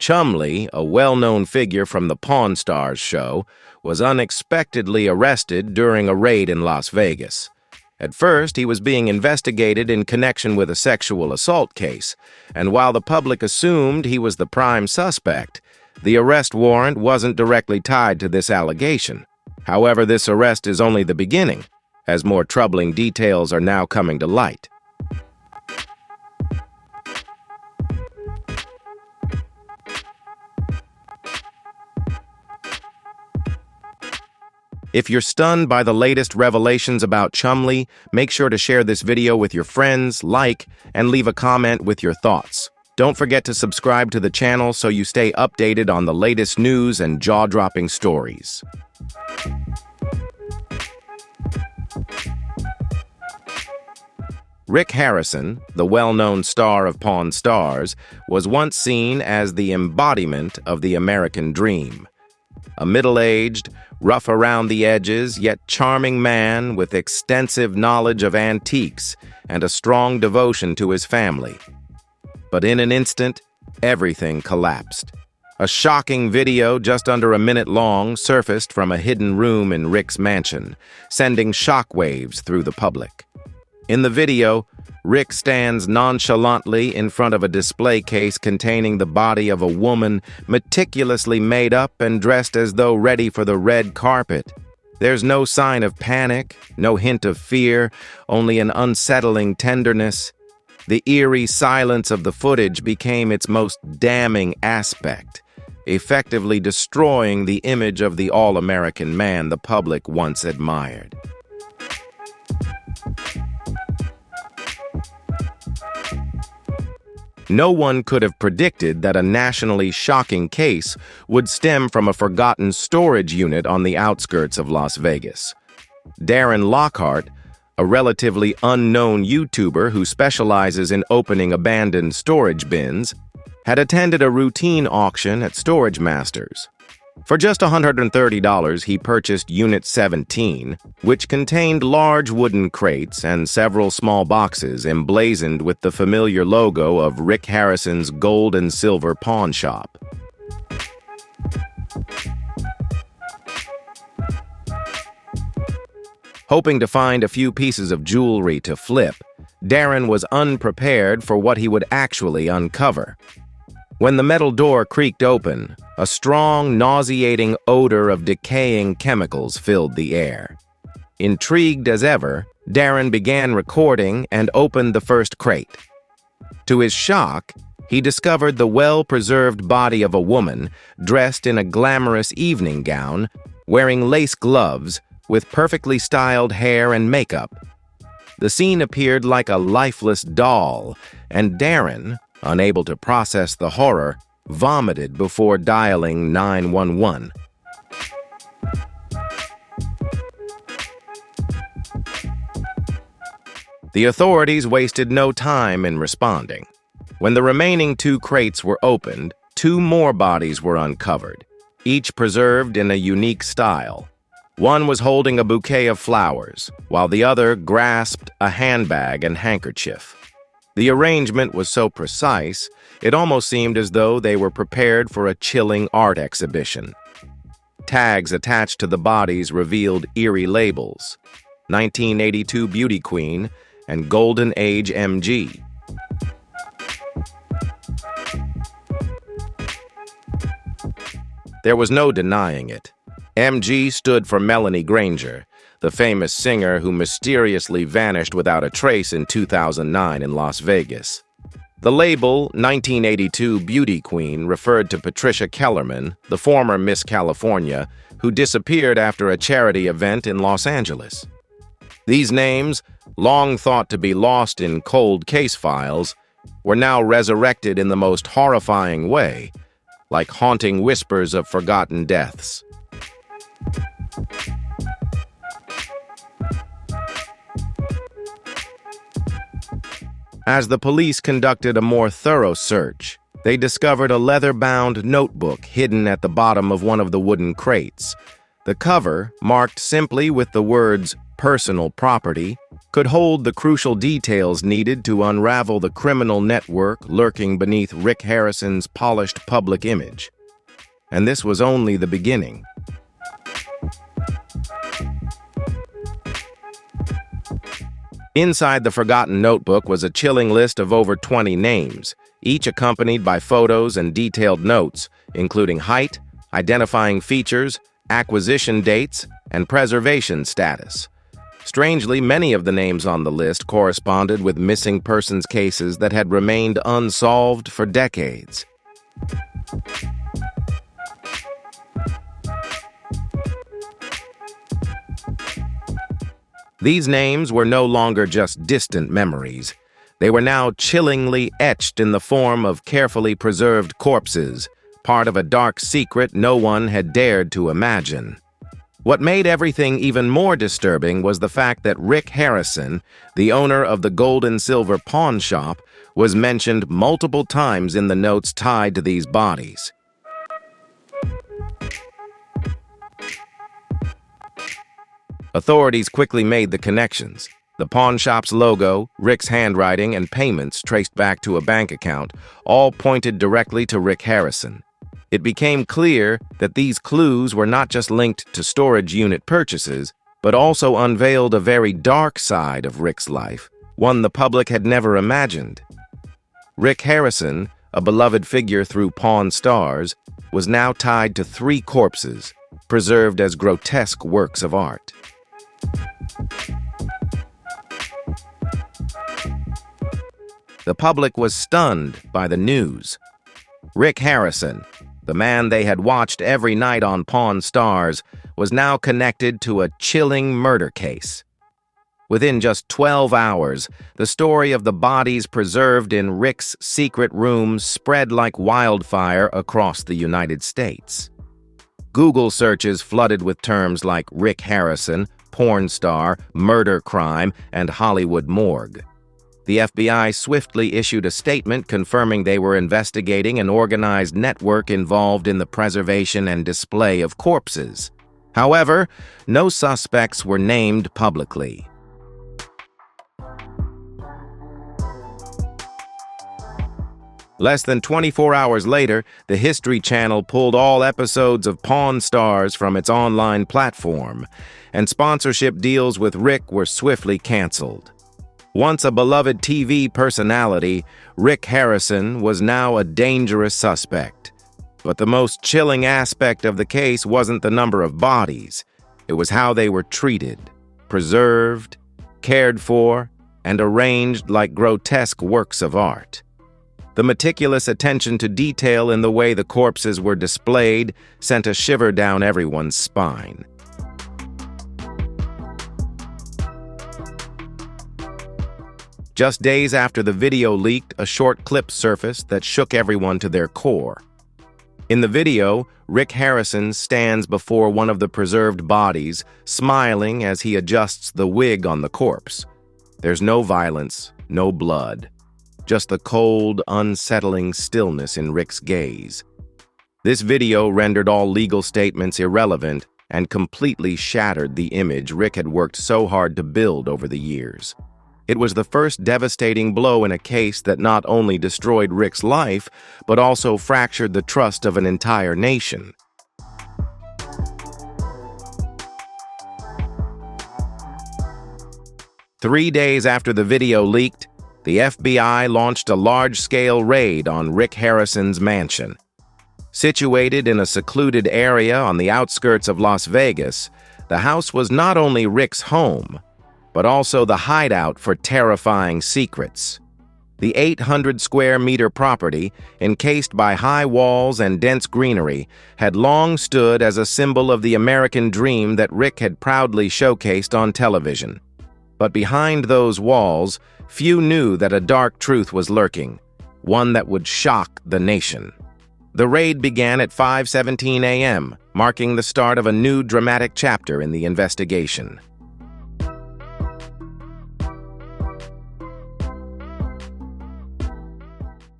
Chumlee, a well-known figure from the Pawn Stars show, was unexpectedly arrested during a raid in Las Vegas. At first, he was being investigated in connection with a sexual assault case, and while the public assumed he was the prime suspect, the arrest warrant wasn't directly tied to this allegation. However, this arrest is only the beginning, as more troubling details are now coming to light. If you're stunned by the latest revelations about Chumlee, make sure to share this video with your friends, like, and leave a comment with your thoughts. Don't forget to subscribe to the channel so you stay updated on the latest news and jaw-dropping stories. Rick Harrison, the well-known star of Pawn Stars, was once seen as the embodiment of the American dream. A middle-aged, rough around the edges, yet charming man with extensive knowledge of antiques and a strong devotion to his family. But in an instant, everything collapsed. A shocking video just under a minute long surfaced from a hidden room in Rick's mansion, sending shockwaves through the public. In the video, Rick stands nonchalantly in front of a display case containing the body of a woman meticulously made up and dressed as though ready for the red carpet. There's no sign of panic, no hint of fear, only an unsettling tenderness. The eerie silence of the footage became its most damning aspect, effectively destroying the image of the all-American man the public once admired. No one could have predicted that a nationally shocking case would stem from a forgotten storage unit on the outskirts of Las Vegas. Darren Lockhart, a relatively unknown YouTuber who specializes in opening abandoned storage bins, had attended a routine auction at Storage Masters. For just $130, he purchased Unit 17, which contained large wooden crates and several small boxes emblazoned with the familiar logo of Rick Harrison's gold and silver pawn shop. Hoping to find a few pieces of jewelry to flip, Darren was unprepared for what he would actually uncover. When the metal door creaked open, a strong, nauseating odor of decaying chemicals filled the air. Intrigued as ever, Darren began recording and opened the first crate. To his shock, he discovered the well-preserved body of a woman dressed in a glamorous evening gown, wearing lace gloves, with perfectly styled hair and makeup. The scene appeared like a lifeless doll, and Darren, unable to process the horror, vomited before dialing 911. The authorities wasted no time in responding. When the remaining 2 crates were opened, 2 more bodies were uncovered, each preserved in a unique style. One was holding a bouquet of flowers, while the other grasped a handbag and handkerchief. The arrangement was so precise, it almost seemed as though they were prepared for a chilling art exhibition. Tags attached to the bodies revealed eerie labels: 1982 Beauty Queen and Golden Age MG. There was no denying it. MG stood for Melanie Granger, the famous singer who mysteriously vanished without a trace in 2009 in Las Vegas. The label 1982 Beauty Queen referred to Patricia Kellerman, the former Miss California, who disappeared after a charity event in Los Angeles. These names, long thought to be lost in cold case files, were now resurrected in the most horrifying way, like haunting whispers of forgotten deaths. As the police conducted a more thorough search, they discovered a leather-bound notebook hidden at the bottom of one of the wooden crates. The cover, marked simply with the words personal property, could hold the crucial details needed to unravel the criminal network lurking beneath Rick Harrison's polished public image. And this was only the beginning. Inside the forgotten notebook was a chilling list of over 20 names, each accompanied by photos and detailed notes, including height, identifying features, acquisition dates, and preservation status. Strangely, many of the names on the list corresponded with missing persons cases that had remained unsolved for decades. These names were no longer just distant memories. They were now chillingly etched in the form of carefully preserved corpses, part of a dark secret no one had dared to imagine. What made everything even more disturbing was the fact that Rick Harrison, the owner of the gold and silver pawn shop, was mentioned multiple times in the notes tied to these bodies. Authorities quickly made the connections. The pawn shop's logo, Rick's handwriting, and payments traced back to a bank account all pointed directly to Rick Harrison. It became clear that these clues were not just linked to storage unit purchases, but also unveiled a very dark side of Rick's life, one the public had never imagined. Rick Harrison, a beloved figure through Pawn Stars, was now tied to 3 corpses, preserved as grotesque works of art. The public was stunned by the news. Rick Harrison, the man they had watched every night on Pawn Stars, was now connected to a chilling murder case. Within just 12 hours, the story of the bodies preserved in Rick's secret rooms spread like wildfire across the United States. Google searches flooded with terms like Rick Harrison, porn star, murder crime, and Hollywood morgue. The FBI swiftly issued a statement confirming they were investigating an organized network involved in the preservation and display of corpses. However, no suspects were named publicly. Less than 24 hours later, the History Channel pulled all episodes of Pawn Stars from its online platform, and sponsorship deals with Rick were swiftly canceled. Once a beloved TV personality, Rick Harrison was now a dangerous suspect. But the most chilling aspect of the case wasn't the number of bodies. It was how they were treated, preserved, cared for, and arranged like grotesque works of art. The meticulous attention to detail in the way the corpses were displayed sent a shiver down everyone's spine. Just days after the video leaked, a short clip surfaced that shook everyone to their core. In the video, Rick Harrison stands before one of the preserved bodies, smiling as he adjusts the wig on the corpse. There's no violence, no blood, just the cold, unsettling stillness in Rick's gaze. This video rendered all legal statements irrelevant and completely shattered the image Rick had worked so hard to build over the years. It was the first devastating blow in a case that not only destroyed Rick's life, but also fractured the trust of an entire nation. Three days after the video leaked, the FBI launched a large-scale raid on Rick Harrison's mansion. Situated in a secluded area on the outskirts of Las Vegas, the house was not only Rick's home, but also the hideout for terrifying secrets. The 800-square-meter property, encased by high walls and dense greenery, had long stood as a symbol of the American dream that Rick had proudly showcased on television. But behind those walls, few knew that a dark truth was lurking, one that would shock the nation. The raid began at 5:17 a.m., marking the start of a new dramatic chapter in the investigation.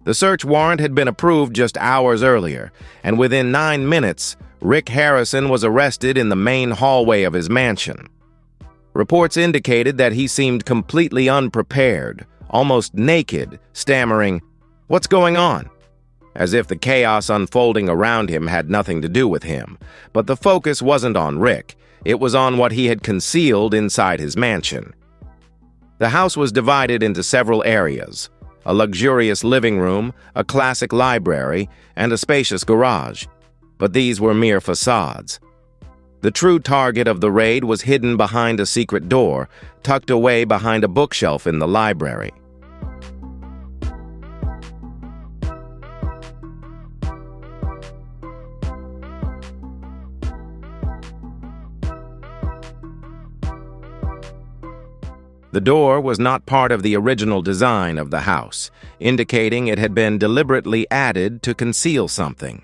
The search warrant had been approved just hours earlier, and within 9 minutes, Rick Harrison was arrested in the main hallway of his mansion. Reports indicated that he seemed completely unprepared, almost naked, stammering, "What's going on?" as if the chaos unfolding around him had nothing to do with him. But the focus wasn't on Rick. It was on what he had concealed inside his mansion. The house was divided into several areas: a luxurious living room, a classic library, and a spacious garage. But these were mere facades. The true target of the raid was hidden behind a secret door, tucked away behind a bookshelf in the library. The door was not part of the original design of the house, indicating it had been deliberately added to conceal something.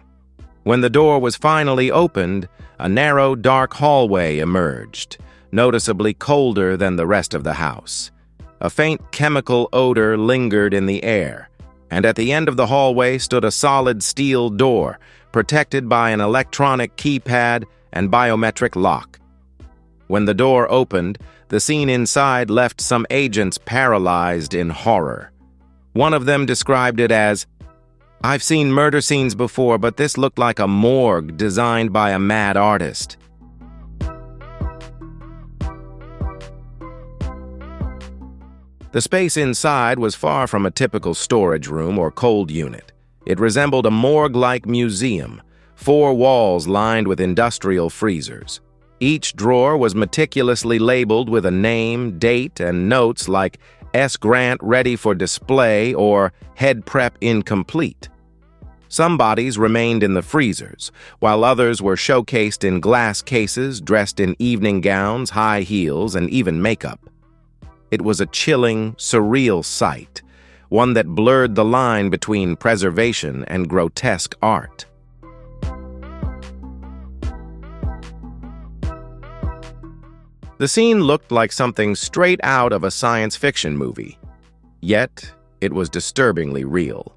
When the door was finally opened, a narrow, dark hallway emerged, noticeably colder than the rest of the house. A faint chemical odor lingered in the air, and at the end of the hallway stood a solid steel door, protected by an electronic keypad and biometric lock. When the door opened, the scene inside left some agents paralyzed in horror. One of them described it as, "I've seen murder scenes before, but this looked like a morgue designed by a mad artist." The space inside was far from a typical storage room or cold unit. It resembled a morgue-like museum, 4 walls lined with industrial freezers. Each drawer was meticulously labeled with a name, date, and notes like S. Grant ready for display or head prep incomplete. Some bodies remained in the freezers, while others were showcased in glass cases, dressed in evening gowns, high heels, and even makeup. It was a chilling, surreal sight, one that blurred the line between preservation and grotesque art. The scene looked like something straight out of a science fiction movie, yet it was disturbingly real.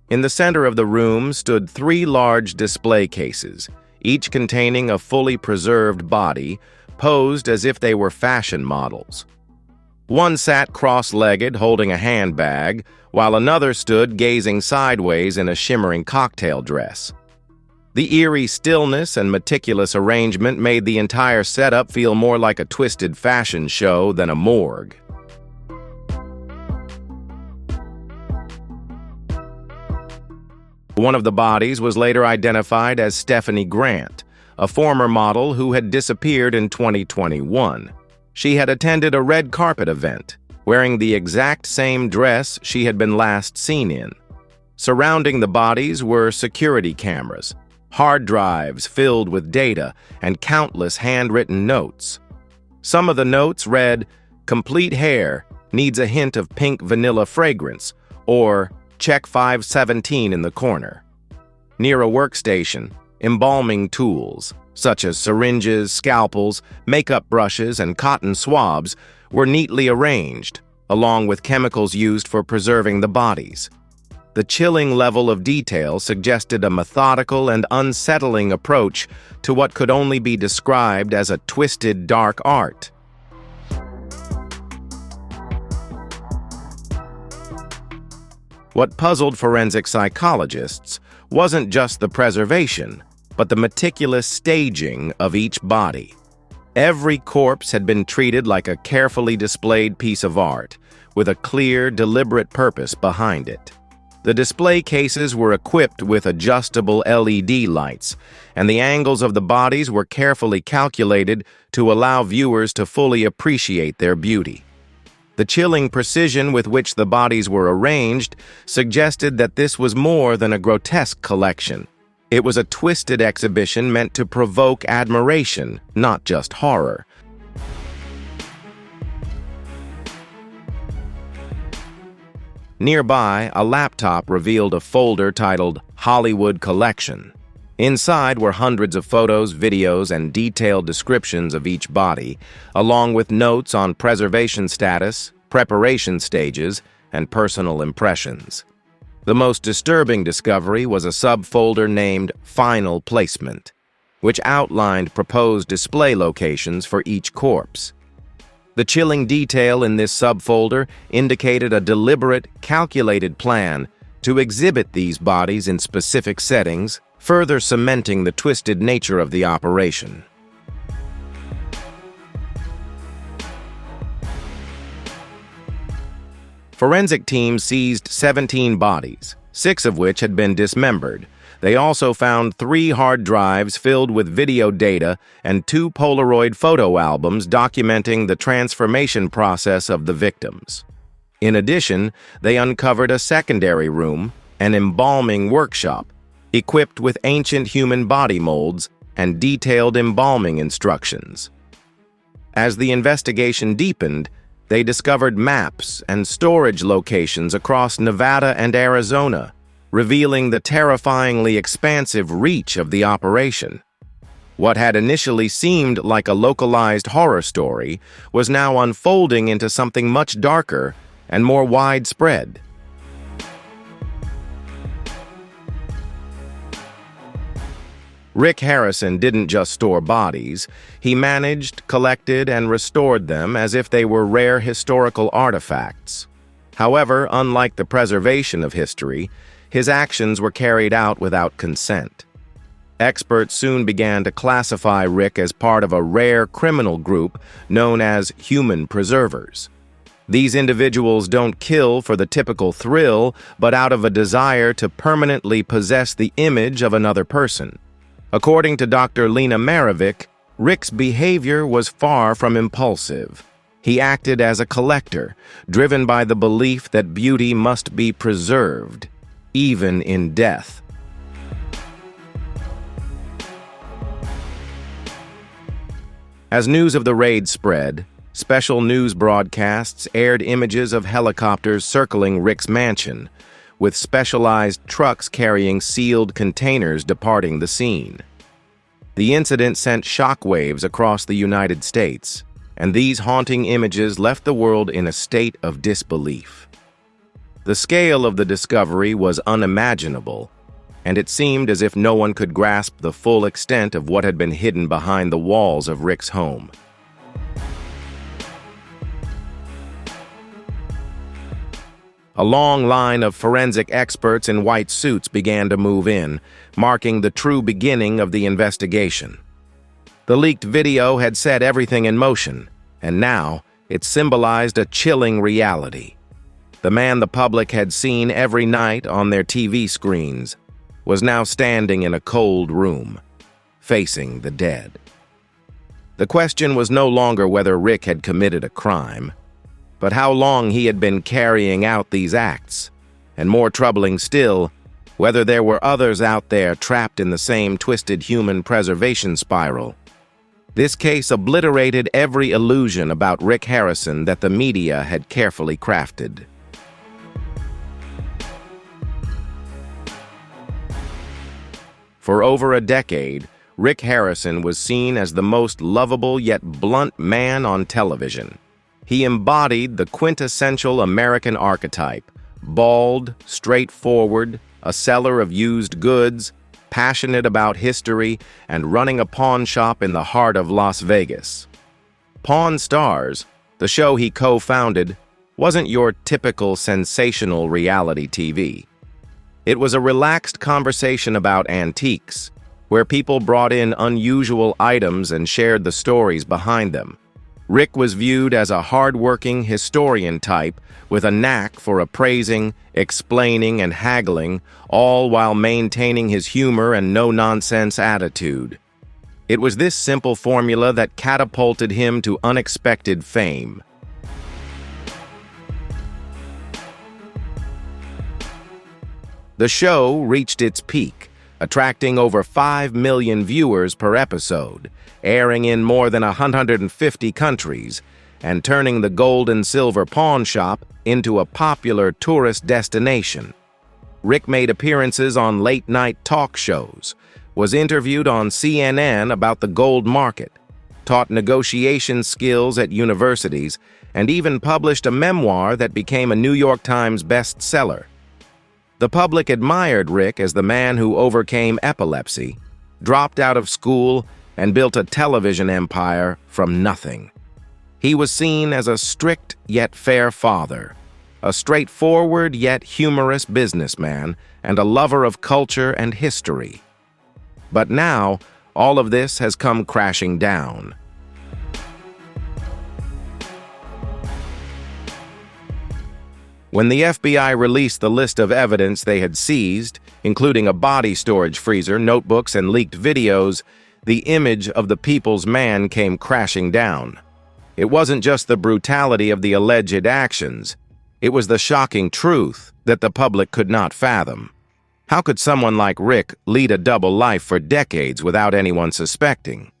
In the center of the room stood 3 large display cases, each containing a fully preserved body, posed as if they were fashion models. One sat cross-legged, holding a handbag, while another stood gazing sideways in a shimmering cocktail dress. The eerie stillness and meticulous arrangement made the entire setup feel more like a twisted fashion show than a morgue. One of the bodies was later identified as Stephanie Grant, a former model who had disappeared in 2021. She had attended a red carpet event, wearing the exact same dress she had been last seen in. Surrounding the bodies were security cameras, hard drives filled with data, and countless handwritten notes. Some of the notes read, "Complete hair, needs a hint of pink vanilla fragrance," or "Check 517 in the corner." Near a workstation, embalming tools, such as syringes, scalpels, makeup brushes, and cotton swabs, were neatly arranged, along with chemicals used for preserving the bodies. The chilling level of detail suggested a methodical and unsettling approach to what could only be described as a twisted dark art. What puzzled forensic psychologists wasn't just the preservation, but the meticulous staging of each body. Every corpse had been treated like a carefully displayed piece of art, with a clear, deliberate purpose behind it. The display cases were equipped with adjustable LED lights, and the angles of the bodies were carefully calculated to allow viewers to fully appreciate their beauty. The chilling precision with which the bodies were arranged suggested that this was more than a grotesque collection. It was a twisted exhibition meant to provoke admiration, not just horror. Nearby, a laptop revealed a folder titled Hollywood Collection. Inside were hundreds of photos, videos, and detailed descriptions of each body, along with notes on preservation status, preparation stages, and personal impressions. The most disturbing discovery was a subfolder named Final Placement, which outlined proposed display locations for each corpse. The chilling detail in this subfolder indicated a deliberate, calculated plan to exhibit these bodies in specific settings, further cementing the twisted nature of the operation. Forensic teams seized 17 bodies, 6 of which had been dismembered. They also found 3 hard drives filled with video data and 2 Polaroid photo albums documenting the transformation process of the victims. In addition, they uncovered a secondary room, an embalming workshop, equipped with ancient human body molds and detailed embalming instructions. As the investigation deepened, they discovered maps and storage locations across Nevada and Arizona, revealing the terrifyingly expansive reach of the operation. What had initially seemed like a localized horror story was now unfolding into something much darker and more widespread. Rick Harrison didn't just store bodies. He managed, collected, and restored them as if they were rare historical artifacts. However, unlike the preservation of history, his actions were carried out without consent. Experts soon began to classify Rick as part of a rare criminal group known as human preservers. These individuals don't kill for the typical thrill, but out of a desire to permanently possess the image of another person. According to Dr. Lena Marovic, Rick's behavior was far from impulsive. He acted as a collector, driven by the belief that beauty must be preserved, even in death. As news of the raid spread, special news broadcasts aired images of helicopters circling Rick's mansion, with specialized trucks carrying sealed containers departing the scene. The incident sent shockwaves across the United States, and these haunting images left the world in a state of disbelief. The scale of the discovery was unimaginable, and it seemed as if no one could grasp the full extent of what had been hidden behind the walls of Rick's home. A long line of forensic experts in white suits began to move in, marking the true beginning of the investigation. The leaked video had set everything in motion, and now it symbolized a chilling reality. The man the public had seen every night on their TV screens was now standing in a cold room, facing the dead. The question was no longer whether Rick had committed a crime, but how long he had been carrying out these acts, and more troubling still, whether there were others out there trapped in the same twisted human preservation spiral. This case obliterated every illusion about Rick Harrison that the media had carefully crafted. For over a decade, Rick Harrison was seen as the most lovable yet blunt man on television. He embodied the quintessential American archetype: bald, straightforward, a seller of used goods, passionate about history, and running a pawn shop in the heart of Las Vegas. Pawn Stars, the show he co-founded, wasn't your typical sensational reality TV. It was a relaxed conversation about antiques, where people brought in unusual items and shared the stories behind them. Rick was viewed as a hard-working historian type with a knack for appraising, explaining, and haggling, all while maintaining his humor and no-nonsense attitude. It was this simple formula that catapulted him to unexpected fame. The show reached its peak, attracting over 5 million viewers per episode, airing in more than 150 countries, and turning the gold and silver pawn shop into a popular tourist destination. Rick made appearances on late-night talk shows, was interviewed on CNN about the gold market, taught negotiation skills at universities, and even published a memoir that became a New York Times bestseller. The public admired Rick as the man who overcame epilepsy, dropped out of school, and built a television empire from nothing. He was seen as a strict yet fair father, a straightforward yet humorous businessman, and a lover of culture and history. But now, all of this has come crashing down. When the FBI released the list of evidence they had seized, including a body storage freezer, notebooks, and leaked videos, the image of the People's Man came crashing down. It wasn't just the brutality of the alleged actions. It was the shocking truth that the public could not fathom. How could someone like Rick lead a double life for decades without anyone suspecting?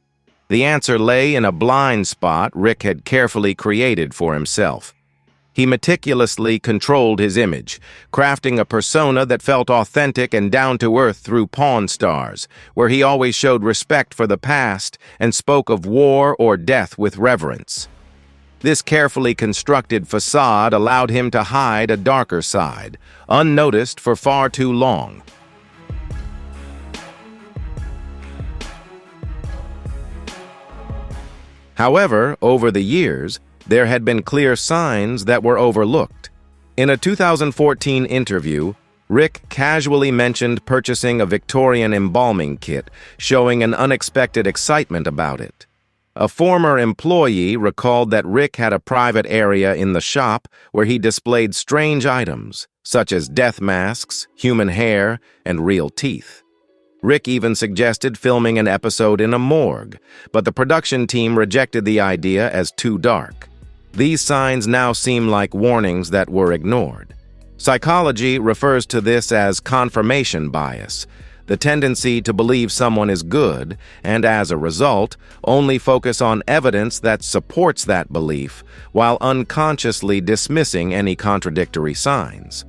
The answer lay in a blind spot Rick had carefully created for himself. He meticulously controlled his image, crafting a persona that felt authentic and down-to-earth through Pawn Stars, where he always showed respect for the past and spoke of war or death with reverence. This carefully constructed facade allowed him to hide a darker side, unnoticed for far too long. However, over the years, there had been clear signs that were overlooked. In a 2014 interview, Rick casually mentioned purchasing a Victorian embalming kit, showing an unexpected excitement about it. A former employee recalled that Rick had a private area in the shop where he displayed strange items, such as death masks, human hair, and real teeth. Rick even suggested filming an episode in a morgue, but the production team rejected the idea as too dark. These signs now seem like warnings that were ignored. Psychology refers to this as confirmation bias, the tendency to believe someone is good and, as a result, only focus on evidence that supports that belief while unconsciously dismissing any contradictory signs.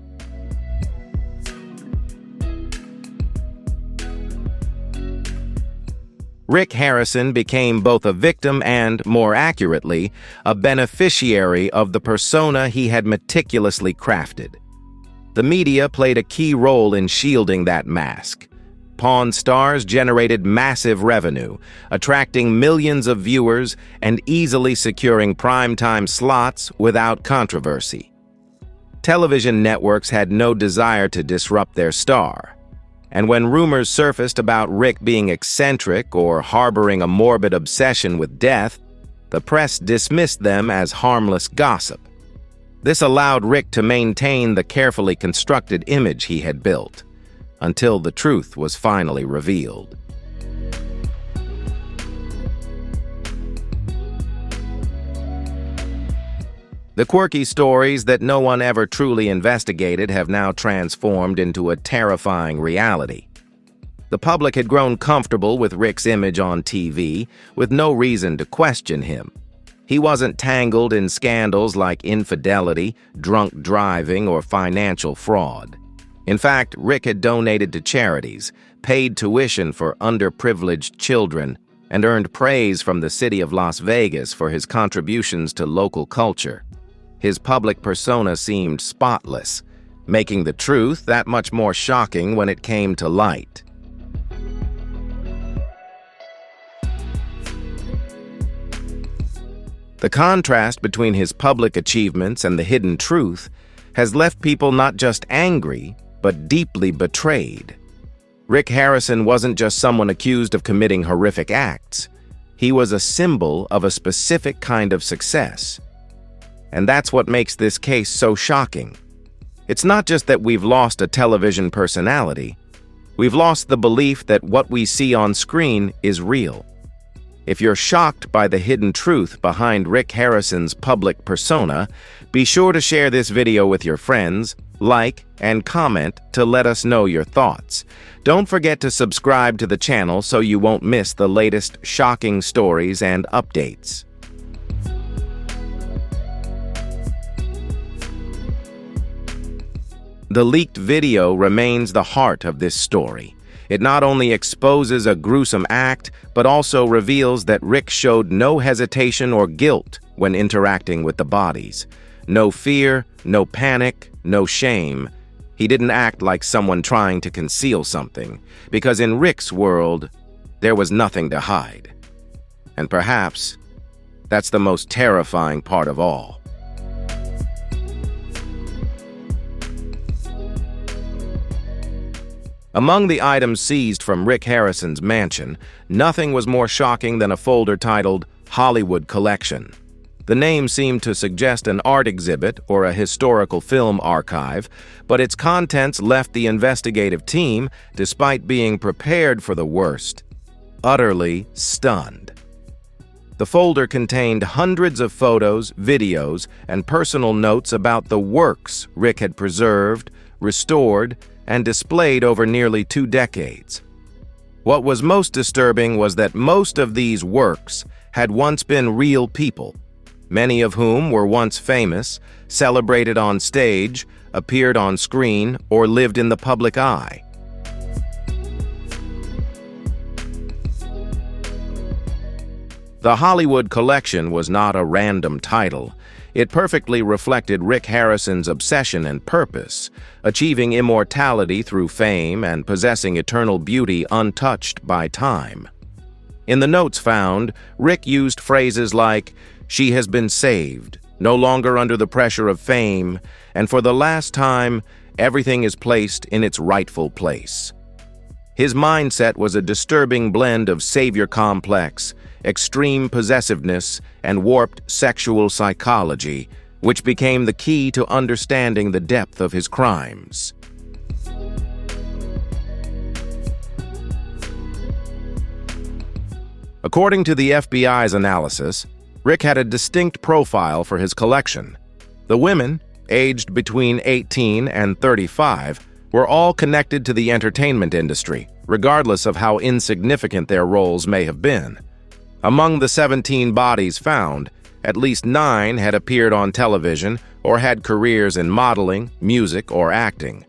Rick Harrison became both a victim and, more accurately, a beneficiary of the persona he had meticulously crafted. The media played a key role in shielding that mask. Pawn Stars generated massive revenue, attracting millions of viewers and easily securing primetime slots without controversy. Television networks had no desire to disrupt their star. And when rumors surfaced about Rick being eccentric or harboring a morbid obsession with death, the press dismissed them as harmless gossip. This allowed Rick to maintain the carefully constructed image he had built, until the truth was finally revealed. The quirky stories that no one ever truly investigated have now transformed into a terrifying reality. The public had grown comfortable with Rick's image on TV, with no reason to question him. He wasn't tangled in scandals like infidelity, drunk driving, or financial fraud. In fact, Rick had donated to charities, paid tuition for underprivileged children, and earned praise from the city of Las Vegas for his contributions to local culture. His public persona seemed spotless, making the truth that much more shocking when it came to light. The contrast between his public achievements and the hidden truth has left people not just angry, but deeply betrayed. Rick Harrison wasn't just someone accused of committing horrific acts. He was a symbol of a specific kind of success. And that's what makes this case so shocking. It's not just that we've lost a television personality. We've lost the belief that what we see on screen is real. If you're shocked by the hidden truth behind Rick Harrison's public persona, be sure to share this video with your friends, like, and comment to let us know your thoughts. Don't forget to subscribe to the channel so you won't miss the latest shocking stories and updates. The leaked video remains the heart of this story. It not only exposes a gruesome act, but also reveals that Rick showed no hesitation or guilt when interacting with the bodies. No fear, no panic, no shame. He didn't act like someone trying to conceal something, because in Rick's world, there was nothing to hide. And perhaps That's the most terrifying part of all. Among the items seized from Rick Harrison's mansion, nothing was more shocking than a folder titled Hollywood Collection. The name seemed to suggest an art exhibit or a historical film archive, but its contents left the investigative team, despite being prepared for the worst, utterly stunned. The folder contained hundreds of photos, videos, and personal notes about the works Rick had preserved, restored, and displayed over nearly 2 decades. What was most disturbing was that most of these works had once been real people, many of whom were once famous, celebrated on stage, appeared on screen, or lived in the public eye. The Hollywood Collection was not a random title. It perfectly reflected Rick Harrison's obsession and purpose, achieving immortality through fame and possessing eternal beauty untouched by time. In the notes found, Rick used phrases like, "She has been saved, no longer under the pressure of fame, and for the last time, everything is placed in its rightful place." His mindset was a disturbing blend of savior complex, extreme possessiveness, and warped sexual psychology, which became the key to understanding the depth of his crimes. According to the FBI's analysis, Rick had a distinct profile for his collection. The women, aged between 18 and 35, were all connected to the entertainment industry, regardless of how insignificant their roles may have been. Among the 17 bodies found, at least 9 had appeared on television or had careers in modeling, music, or acting.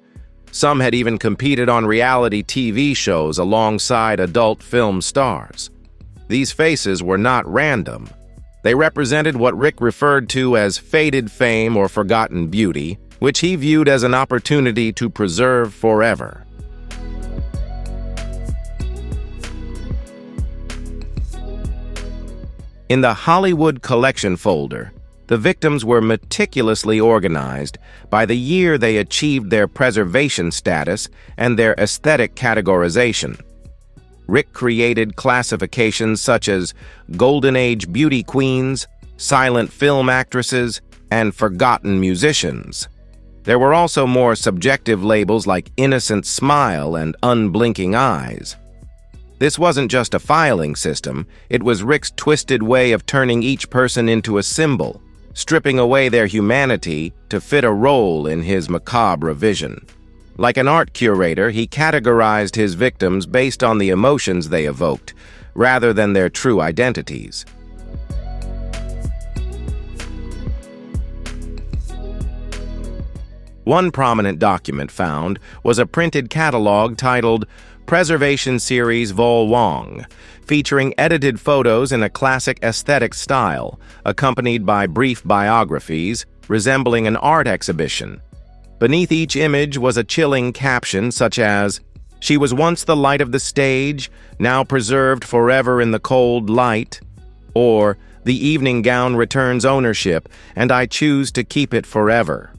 Some had even competed on reality TV shows alongside adult film stars. These faces were not random. They represented what Rick referred to as faded fame or forgotten beauty, which he viewed as an opportunity to preserve forever. In the Hollywood Collection folder, the victims were meticulously organized by the year they achieved their preservation status and their aesthetic categorization. Rick created classifications such as Golden Age beauty queens, silent film actresses, and forgotten musicians. There were also more subjective labels like innocent smile and unblinking eyes. This wasn't just a filing system, it was Rick's twisted way of turning each person into a symbol, stripping away their humanity to fit a role in his macabre vision. Like an art curator, he categorized his victims based on the emotions they evoked, rather than their true identities. One prominent document found was a printed catalog titled Preservation Series Vol. Wong, featuring edited photos in a classic aesthetic style, accompanied by brief biographies resembling an art exhibition. Beneath each image was a chilling caption such as, "She was once the light of the stage, now preserved forever in the cold light," or "The evening gown returns ownership, and I choose to keep it forever."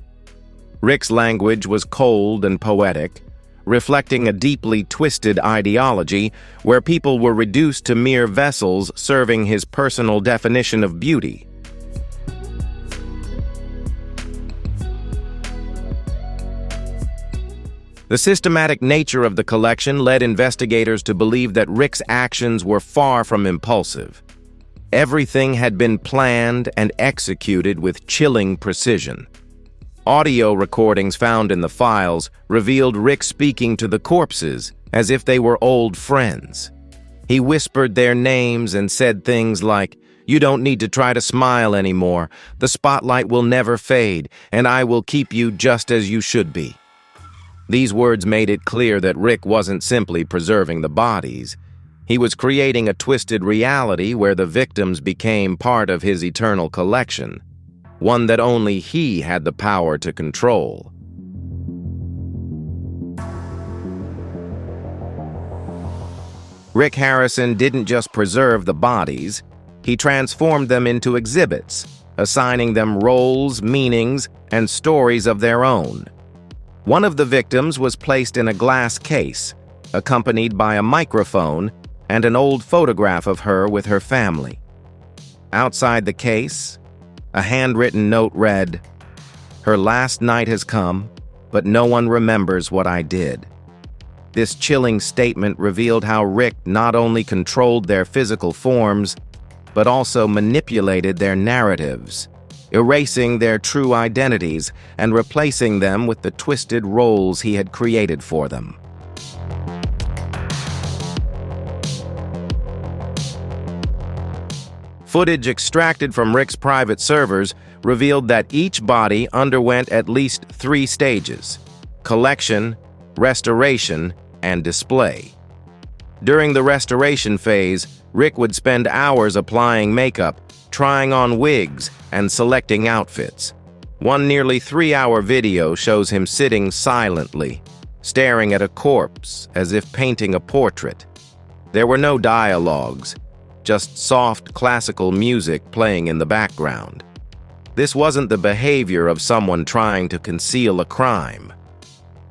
Rick's language was cold and poetic, reflecting a deeply twisted ideology where people were reduced to mere vessels serving his personal definition of beauty. The systematic nature of the collection led investigators to believe that Rick's actions were far from impulsive. Everything had been planned and executed with chilling precision. Audio recordings found in the files revealed Rick speaking to the corpses as if they were old friends. He whispered their names and said things like, "You don't need to try to smile anymore. The spotlight will never fade, and I will keep you just as you should be." These words made it clear that Rick wasn't simply preserving the bodies. He was creating a twisted reality where the victims became part of his eternal collection, one that only he had the power to control. Rick Harrison didn't just preserve the bodies, He transformed them into exhibits, assigning them roles, meanings, and stories of their own. One of the victims was placed in a glass case, accompanied by a microphone and an old photograph of her with her family. Outside the case, a handwritten note read, "Her last night has come, but no one remembers what I did." This chilling statement revealed how Rick not only controlled their physical forms, but also manipulated their narratives, erasing their true identities and replacing them with the twisted roles he had created for them. Footage extracted from Rick's private servers revealed that each body underwent at least 3 stages: collection, restoration, and display. During the restoration phase, Rick would spend hours applying makeup, trying on wigs, and selecting outfits. One nearly 3-hour video shows him sitting silently, staring at a corpse as if painting a portrait. There were no dialogues, just soft classical music playing in the background. This wasn't the behavior of someone trying to conceal a crime.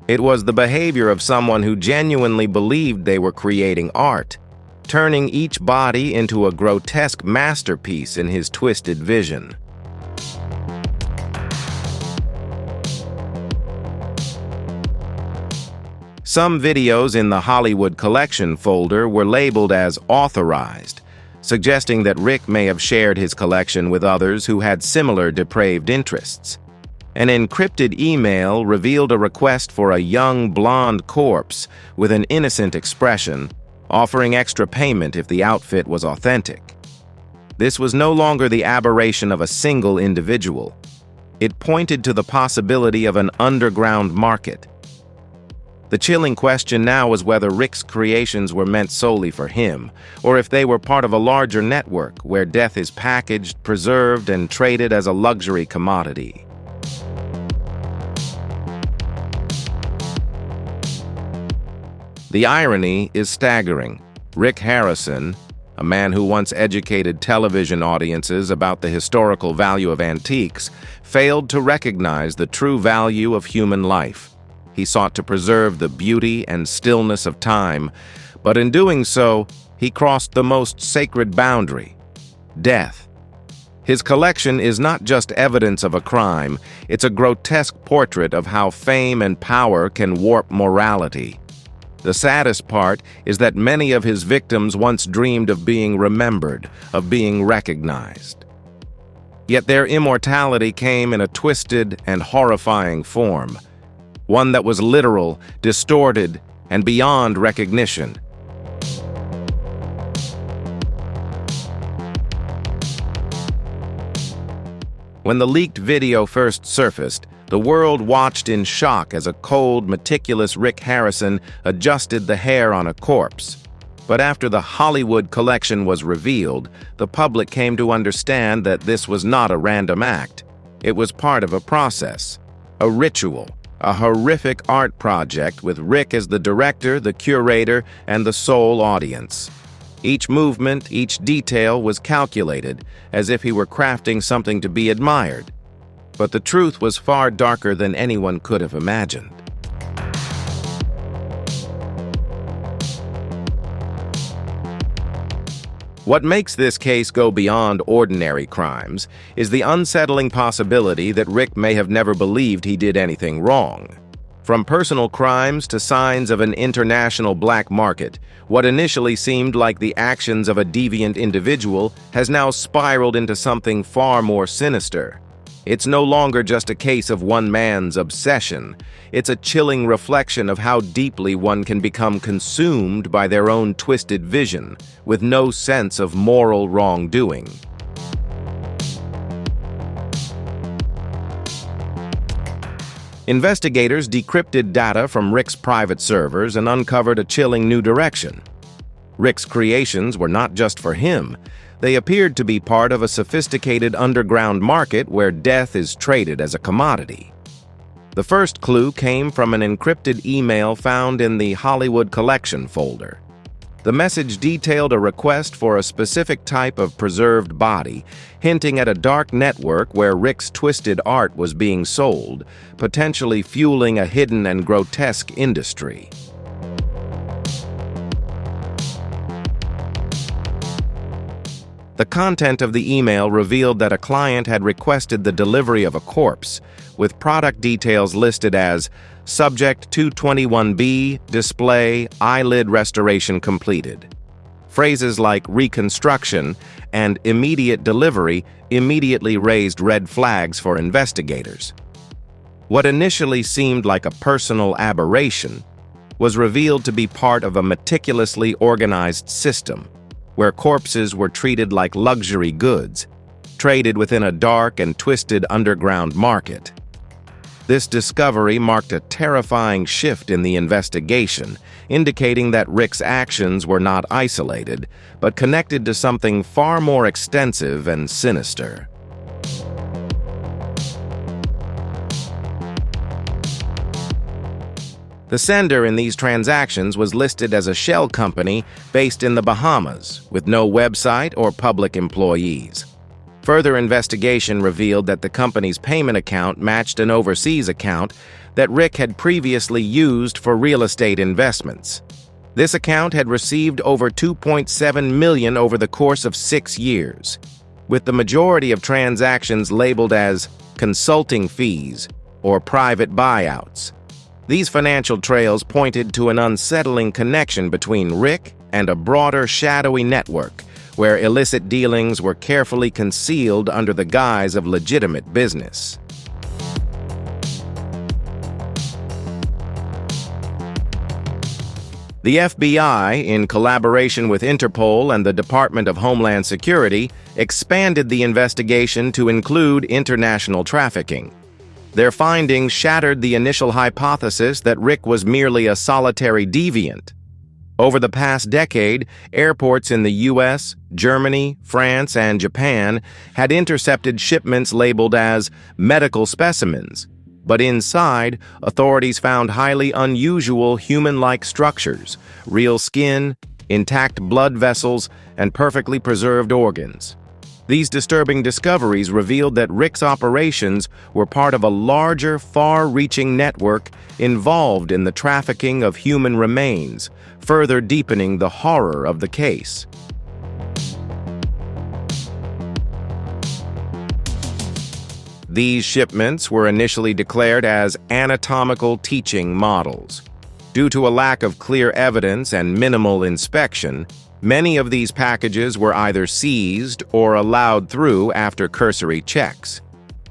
It was the behavior of someone who genuinely believed they were creating art, turning each body into a grotesque masterpiece in his twisted vision. Some videos in the Hollywood Collection folder were labeled as authorized, suggesting that Rick may have shared his collection with others who had similar depraved interests. An encrypted email revealed a request for a young blonde corpse with an innocent expression, offering extra payment if the outfit was authentic. This was no longer the aberration of a single individual. It pointed to the possibility of an underground market. The chilling question now was whether Rick's creations were meant solely for him, or if they were part of a larger network where death is packaged, preserved, and traded as a luxury commodity. The irony is staggering. Rick Harrison, a man who once educated television audiences about the historical value of antiques, failed to recognize the true value of human life. He sought to preserve the beauty and stillness of time, but in doing so, he crossed the most sacred boundary: death. His collection is not just evidence of a crime, it's a grotesque portrait of how fame and power can warp morality. The saddest part is that many of his victims once dreamed of being remembered, of being recognized. Yet their immortality came in a twisted and horrifying form, one that was literal, distorted, and beyond recognition. When the leaked video first surfaced, the world watched in shock as a cold, meticulous Rick Harrison adjusted the hair on a corpse. But after the Hollywood Collection was revealed, the public came to understand that this was not a random act. It was part of a process, a ritual, a horrific art project with Rick as the director, the curator, and the sole audience. Each movement, each detail was calculated, as if he were crafting something to be admired. But the truth was far darker than anyone could have imagined. What makes this case go beyond ordinary crimes is the unsettling possibility that Rick may have never believed he did anything wrong. From personal crimes to signs of an international black market, what initially seemed like the actions of a deviant individual has now spiraled into something far more sinister. It's no longer just a case of one man's obsession. It's a chilling reflection of how deeply one can become consumed by their own twisted vision, with no sense of moral wrongdoing. Investigators decrypted data from Rick's private servers and uncovered a chilling new direction. Rick's creations were not just for him. They appeared to be part of a sophisticated underground market where death is traded as a commodity. The first clue came from an encrypted email found in the Hollywood Collection folder. The message detailed a request for a specific type of preserved body, hinting at a dark network where Rick's twisted art was being sold, potentially fueling a hidden and grotesque industry. The content of the email revealed that a client had requested the delivery of a corpse, with product details listed as Subject 221B, display, eyelid restoration completed. Phrases like reconstruction and immediate delivery immediately raised red flags for investigators. What initially seemed like a personal aberration was revealed to be part of a meticulously organized system, where corpses were treated like luxury goods, traded within a dark and twisted underground market. This discovery marked a terrifying shift in the investigation, indicating that Rick's actions were not isolated, but connected to something far more extensive and sinister. The sender in these transactions was listed as a shell company based in the Bahamas, with no website or public employees. Further investigation revealed that the company's payment account matched an overseas account that Rick had previously used for real estate investments. This account had received over $2.7 million over the course of 6 years, with the majority of transactions labeled as consulting fees or private buyouts. These financial trails pointed to an unsettling connection between Rick and a broader shadowy network, where illicit dealings were carefully concealed under the guise of legitimate business. The FBI, in collaboration with Interpol and the Department of Homeland Security, expanded the investigation to include international trafficking. Their findings shattered the initial hypothesis that Rick was merely a solitary deviant. Over the past decade, airports in the US, Germany, France, and Japan had intercepted shipments labeled as medical specimens, but inside, authorities found highly unusual human-like structures, real skin, intact blood vessels, and perfectly preserved organs. These disturbing discoveries revealed that Rick's operations were part of a larger, far-reaching network involved in the trafficking of human remains, further deepening the horror of the case. These shipments were initially declared as anatomical teaching models. Due to a lack of clear evidence and minimal inspection, many of these packages were either seized or allowed through after cursory checks.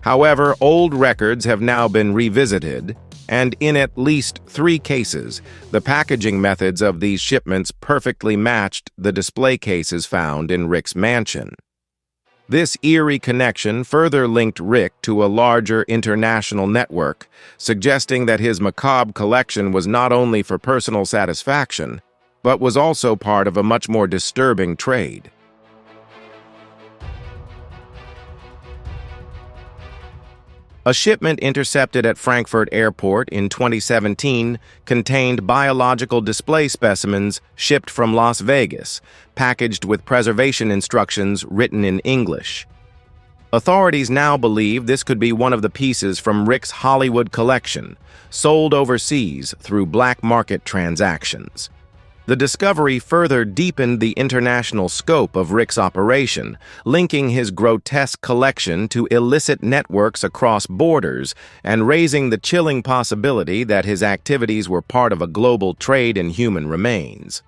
However, old records have now been revisited, and in at least 3 cases, the packaging methods of these shipments perfectly matched the display cases found in Rick's mansion. This eerie connection further linked Rick to a larger international network, suggesting that his macabre collection was not only for personal satisfaction, but was also part of a much more disturbing trade. A shipment intercepted at Frankfurt Airport in 2017 contained biological display specimens shipped from Las Vegas, packaged with preservation instructions written in English. Authorities now believe this could be one of the pieces from Rick's Hollywood collection, sold overseas through black market transactions. The discovery further deepened the international scope of Rick's operation, linking his grotesque collection to illicit networks across borders and raising the chilling possibility that his activities were part of a global trade in human remains.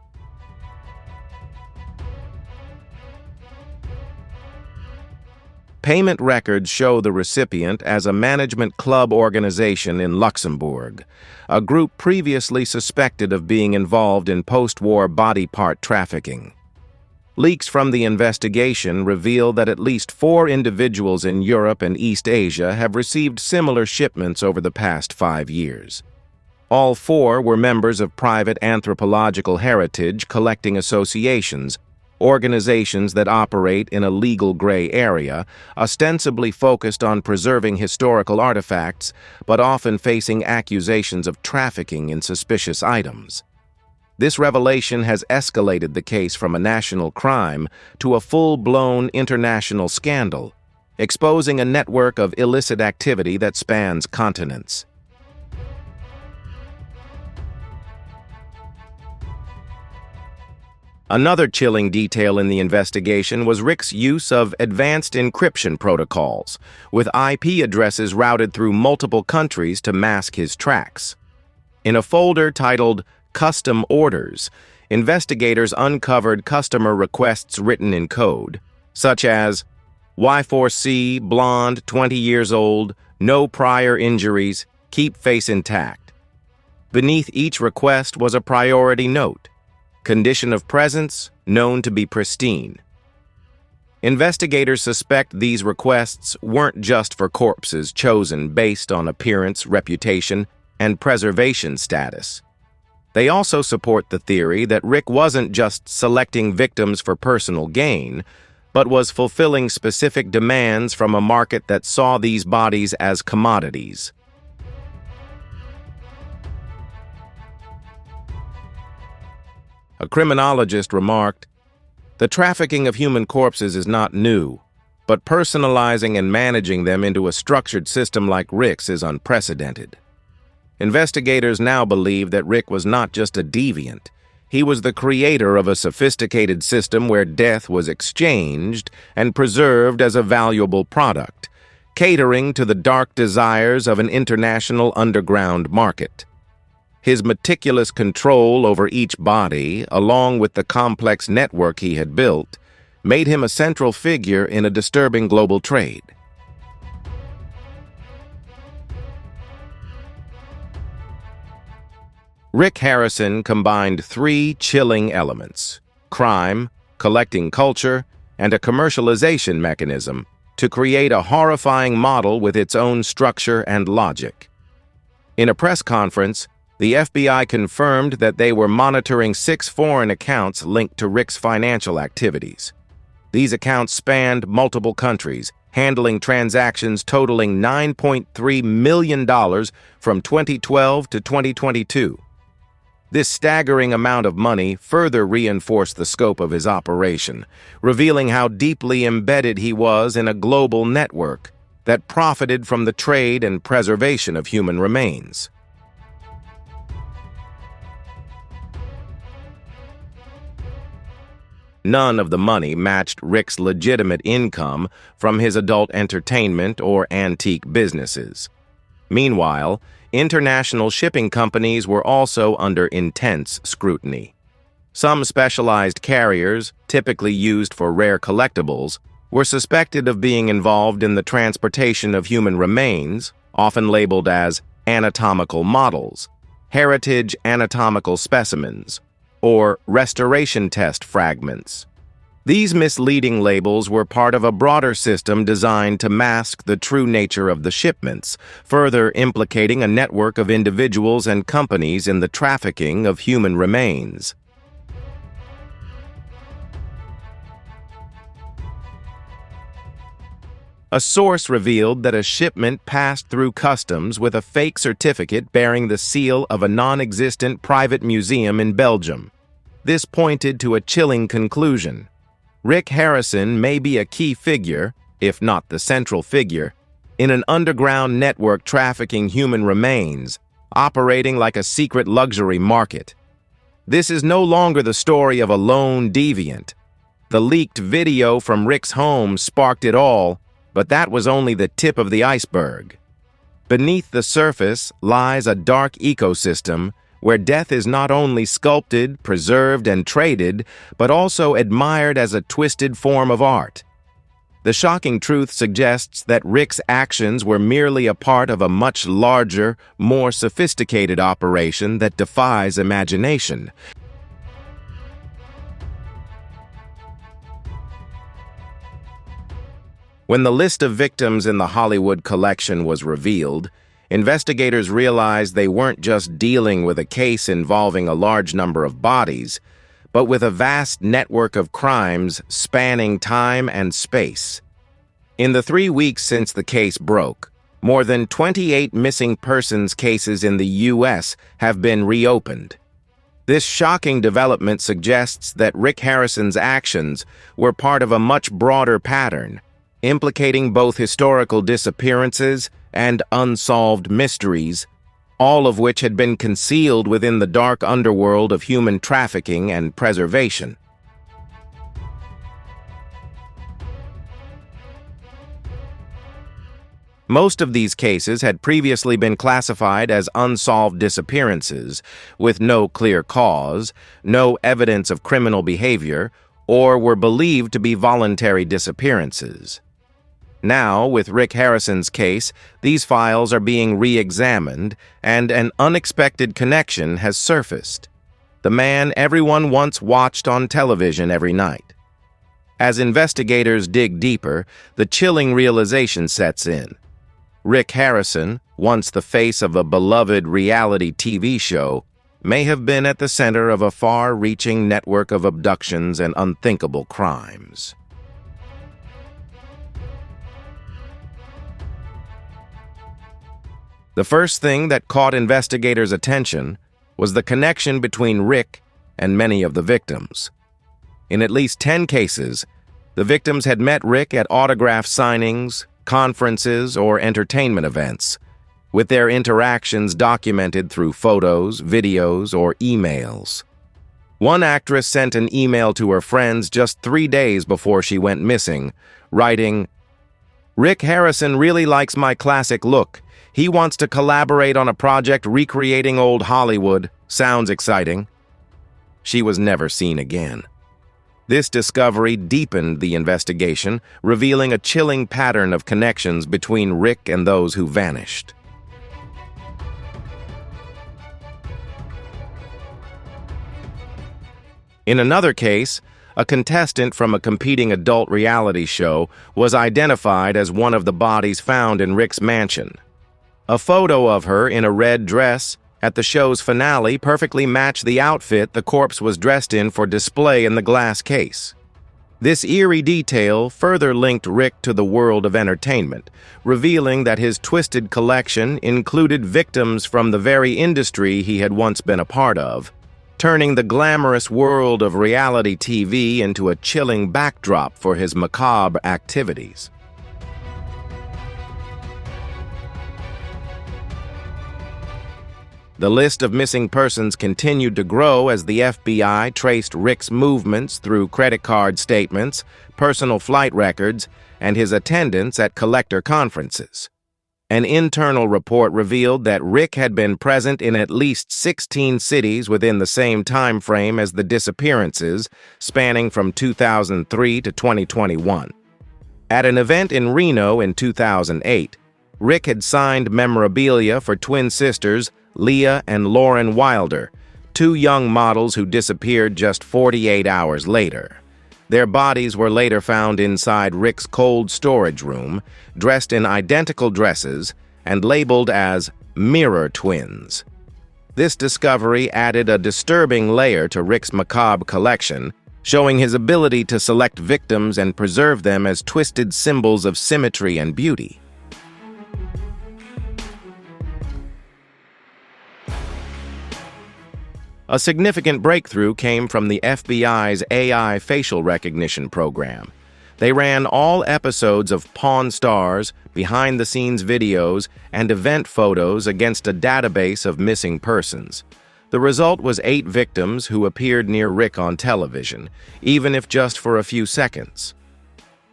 Payment records show the recipient as a management club organization in Luxembourg, a group previously suspected of being involved in post-war body part trafficking. Leaks from the investigation reveal that at least 4 individuals in Europe and East Asia have received similar shipments over the past 5 years. All 4 were members of private anthropological heritage collecting associations, organizations that operate in a legal gray area, ostensibly focused on preserving historical artifacts, but often facing accusations of trafficking in suspicious items. This revelation has escalated the case from a national crime to a full-blown international scandal, exposing a network of illicit activity that spans continents. Another chilling detail in the investigation was Rick's use of advanced encryption protocols, with IP addresses routed through multiple countries to mask his tracks. In a folder titled Custom Orders, investigators uncovered customer requests written in code, such as Y4C, blonde, 20 years old, no prior injuries, keep face intact. Beneath each request was a priority note. Condition of presence, known to be pristine. Investigators suspect these requests weren't just for corpses chosen based on appearance, reputation, and preservation status. They also support the theory that Rick wasn't just selecting victims for personal gain, but was fulfilling specific demands from a market that saw these bodies as commodities. A criminologist remarked, "The trafficking of human corpses is not new, but personalizing and managing them into a structured system like Rick's is unprecedented." Investigators now believe that Rick was not just a deviant. He was the creator of a sophisticated system where death was exchanged and preserved as a valuable product, catering to the dark desires of an international underground market. His meticulous control over each body, along with the complex network he had built, made him a central figure in a disturbing global trade. Rick Harrison combined three chilling elements: crime, collecting culture, and a commercialization mechanism to create a horrifying model with its own structure and logic. In a press conference, the FBI confirmed that they were monitoring 6 foreign accounts linked to Rick's financial activities. These accounts spanned multiple countries, handling transactions totaling $9.3 million from 2012 to 2022. This staggering amount of money further reinforced the scope of his operation, revealing how deeply embedded he was in a global network that profited from the trade and preservation of human remains. None of the money matched Rick's legitimate income from his adult entertainment or antique businesses. Meanwhile, international shipping companies were also under intense scrutiny. Some specialized carriers, typically used for rare collectibles, were suspected of being involved in the transportation of human remains, often labeled as anatomical models, heritage anatomical specimens, or restoration test fragments. These misleading labels were part of a broader system designed to mask the true nature of the shipments, further implicating a network of individuals and companies in the trafficking of human remains. A source revealed that a shipment passed through customs with a fake certificate bearing the seal of a non-existent private museum in Belgium. This pointed to a chilling conclusion. Rick Harrison may be a key figure, if not the central figure, in an underground network trafficking human remains, operating like a secret luxury market. This is no longer the story of a lone deviant. The leaked video from Rick's home sparked it all, but that was only the tip of the iceberg. Beneath the surface lies a dark ecosystem where death is not only sculpted, preserved, and traded, but also admired as a twisted form of art. The shocking truth suggests that Rick's actions were merely a part of a much larger, more sophisticated operation that defies imagination. When the list of victims in the Hollywood collection was revealed, investigators realized they weren't just dealing with a case involving a large number of bodies, but with a vast network of crimes spanning time and space. In the 3 weeks since the case broke, more than 28 missing persons cases in the U.S. have been reopened. This shocking development suggests that Rick Harrison's actions were part of a much broader pattern, implicating both historical disappearances and unsolved mysteries, all of which had been concealed within the dark underworld of human trafficking and preservation. Most of these cases had previously been classified as unsolved disappearances, with no clear cause, no evidence of criminal behavior, or were believed to be voluntary disappearances. Now, with Rick Harrison's case, these files are being re-examined, and an unexpected connection has surfaced. The man everyone once watched on television every night. As investigators dig deeper, the chilling realization sets in. Rick Harrison, once the face of a beloved reality TV show, may have been at the center of a far-reaching network of abductions and unthinkable crimes. The first thing that caught investigators' attention was the connection between Rick and many of the victims. In at least 10 cases, the victims had met Rick at autograph signings, conferences, or entertainment events, with their interactions documented through photos, videos, or emails. One actress sent an email to her friends just 3 days before she went missing, writing, "Rick Harrison really likes my classic look. He wants to collaborate on a project recreating old Hollywood. Sounds exciting." She was never seen again. This discovery deepened the investigation, revealing a chilling pattern of connections between Rick and those who vanished. In another case, a contestant from a competing adult reality show was identified as one of the bodies found in Rick's mansion. A photo of her in a red dress at the show's finale perfectly matched the outfit the corpse was dressed in for display in the glass case. This eerie detail further linked Rick to the world of entertainment, revealing that his twisted collection included victims from the very industry he had once been a part of, turning the glamorous world of reality TV into a chilling backdrop for his macabre activities. The list of missing persons continued to grow as the FBI traced Rick's movements through credit card statements, personal flight records, and his attendance at collector conferences. An internal report revealed that Rick had been present in at least 16 cities within the same time frame as the disappearances, spanning from 2003 to 2021. At an event in Reno in 2008, Rick had signed memorabilia for twin sisters Leah and Lauren Wilder, two young models who disappeared just 48 hours later. Their bodies were later found inside Rick's cold storage room, dressed in identical dresses and labeled as mirror twins. This discovery added a disturbing layer to Rick's macabre collection, showing his ability to select victims and preserve them as twisted symbols of symmetry and beauty. A significant breakthrough came from the FBI's AI facial recognition program. They ran all episodes of Pawn Stars, behind-the-scenes videos, and event photos against a database of missing persons. The result was 8 victims who appeared near Rick on television, even if just for a few seconds.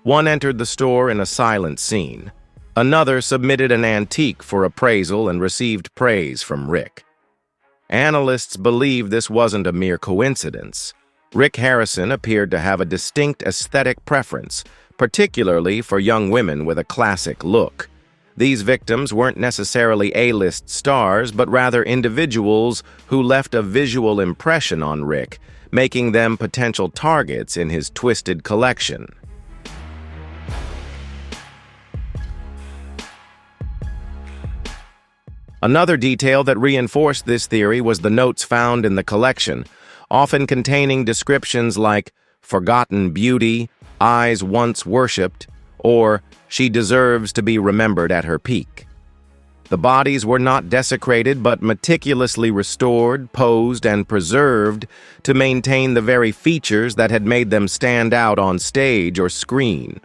One entered the store in a silent scene. Another submitted an antique for appraisal and received praise from Rick. Analysts believe this wasn't a mere coincidence. Rick Harrison appeared to have a distinct aesthetic preference, particularly for young women with a classic look. These victims weren't necessarily A-list stars, but rather individuals who left a visual impression on Rick, making them potential targets in his twisted collection. Another detail that reinforced this theory was the notes found in the collection, often containing descriptions like "forgotten beauty," "eyes once worshipped," or "she deserves to be remembered at her peak." The bodies were not desecrated but meticulously restored, posed, and preserved to maintain the very features that had made them stand out on stage or screen.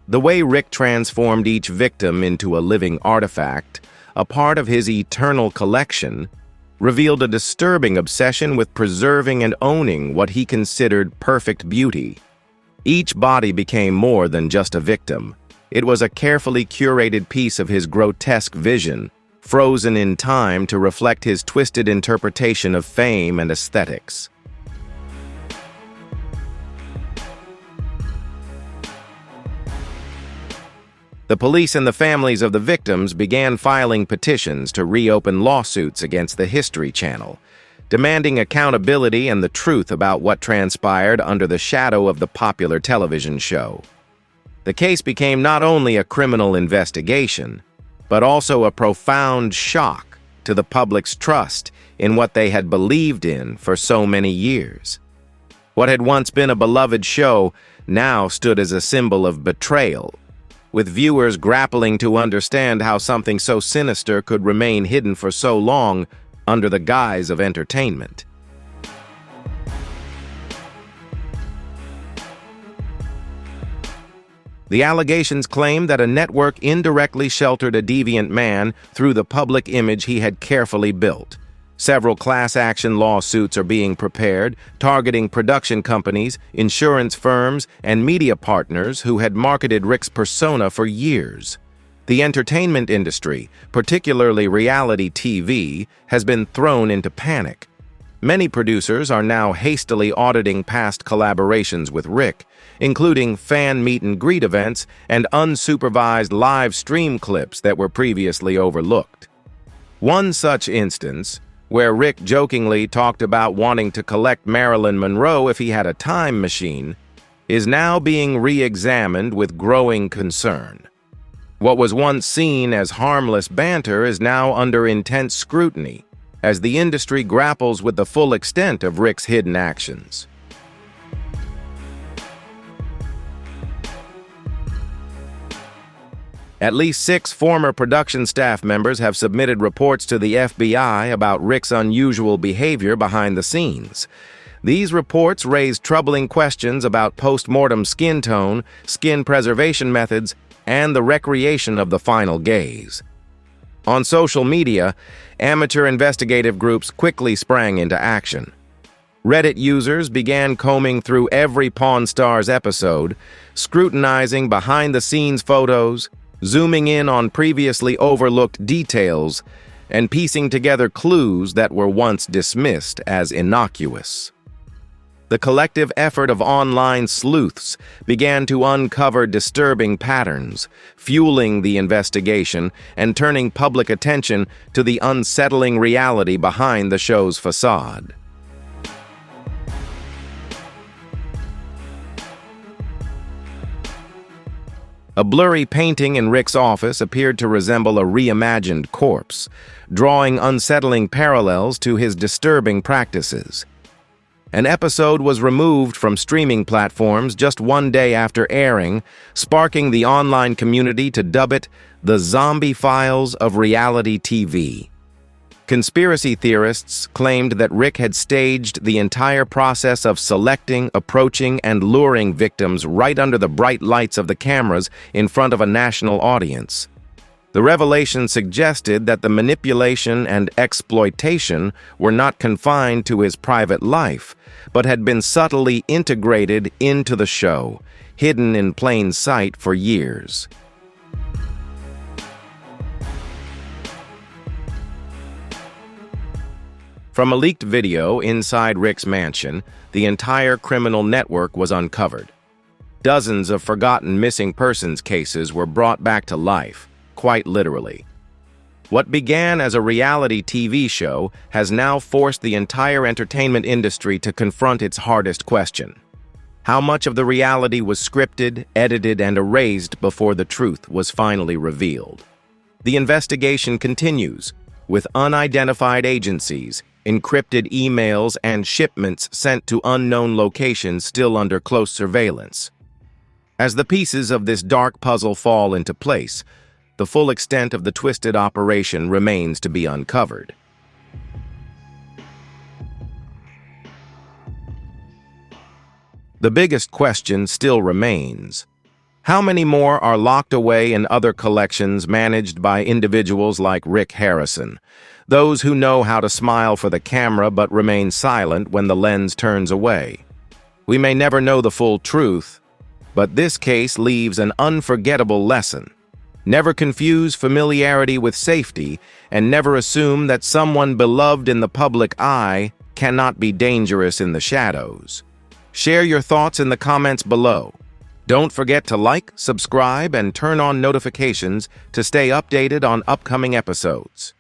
The way Rick transformed each victim into a living artifact, a part of his eternal collection, revealed a disturbing obsession with preserving and owning what he considered perfect beauty. Each body became more than just a victim. It was a carefully curated piece of his grotesque vision, frozen in time to reflect his twisted interpretation of fame and aesthetics. The police and the families of the victims began filing petitions to reopen lawsuits against the History Channel, demanding accountability and the truth about what transpired under the shadow of the popular television show. The case became not only a criminal investigation, but also a profound shock to the public's trust in what they had believed in for so many years. What had once been a beloved show now stood as a symbol of betrayal, with viewers grappling to understand how something so sinister could remain hidden for so long under the guise of entertainment. The allegations claim that a network indirectly sheltered a deviant man through the public image he had carefully built. Several class action lawsuits are being prepared, targeting production companies, insurance firms, and media partners who had marketed Rick's persona for years. The entertainment industry, particularly reality TV, has been thrown into panic. Many producers are now hastily auditing past collaborations with Rick, including fan meet-and-greet events and unsupervised live stream clips that were previously overlooked. One such instance, where Rick jokingly talked about wanting to collect Marilyn Monroe if he had a time machine, is now being re-examined with growing concern. What was once seen as harmless banter is now under intense scrutiny, as the industry grapples with the full extent of Rick's hidden actions. At least 6 former production staff members have submitted reports to the FBI about Rick's unusual behavior behind the scenes. These reports raise troubling questions about post-mortem skin tone, skin preservation methods, and the recreation of the final gaze. On social media, amateur investigative groups quickly sprang into action. Reddit users began combing through every Pawn Stars episode, scrutinizing behind-the-scenes photos, zooming in on previously overlooked details, and piecing together clues that were once dismissed as innocuous. The collective effort of online sleuths began to uncover disturbing patterns, fueling the investigation and turning public attention to the unsettling reality behind the show's facade. A blurry painting in Rick's office appeared to resemble a reimagined corpse, drawing unsettling parallels to his disturbing practices. An episode was removed from streaming platforms just one day after airing, sparking the online community to dub it the Zombie Files of reality TV. Conspiracy theorists claimed that Rick had staged the entire process of selecting, approaching, and luring victims right under the bright lights of the cameras in front of a national audience. The revelation suggested that the manipulation and exploitation were not confined to his private life, but had been subtly integrated into the show, hidden in plain sight for years. From a leaked video inside Rick's mansion, the entire criminal network was uncovered. Dozens of forgotten missing persons cases were brought back to life, quite literally. What began as a reality TV show has now forced the entire entertainment industry to confront its hardest question. How much of the reality was scripted, edited, and erased before the truth was finally revealed? The investigation continues, with unidentified agencies, encrypted emails, and shipments sent to unknown locations still under close surveillance. As the pieces of this dark puzzle fall into place, the full extent of the twisted operation remains to be uncovered. The biggest question still remains. How many more are locked away in other collections managed by individuals like Rick Harrison, those who know how to smile for the camera but remain silent when the lens turns away? We may never know the full truth, but this case leaves an unforgettable lesson. Never confuse familiarity with safety, and never assume that someone beloved in the public eye cannot be dangerous in the shadows. Share your thoughts in the comments below. Don't forget to like, subscribe, and turn on notifications to stay updated on upcoming episodes.